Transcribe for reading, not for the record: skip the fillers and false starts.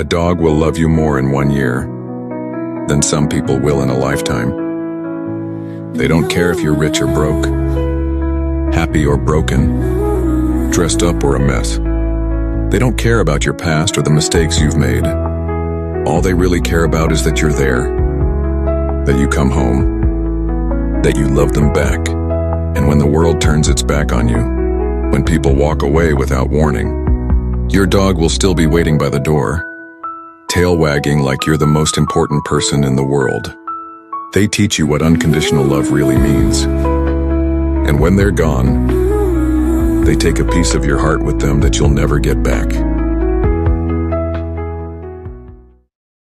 A dog will love you more in 1 year than some people will in a lifetime. They don't care if you're rich or broke, happy or broken, dressed up or a mess. They don't care about your past or the mistakes you've made. All they really care about is that you're there, that you come home, that you love them back. And when the world turns its back on you, when people walk away without warning, your dog will still be waiting by the door, tail wagging like you're the most important person in the world. They teach you what unconditional love really means. And when they're gone, they take a piece of your heart with them that you'll never get back.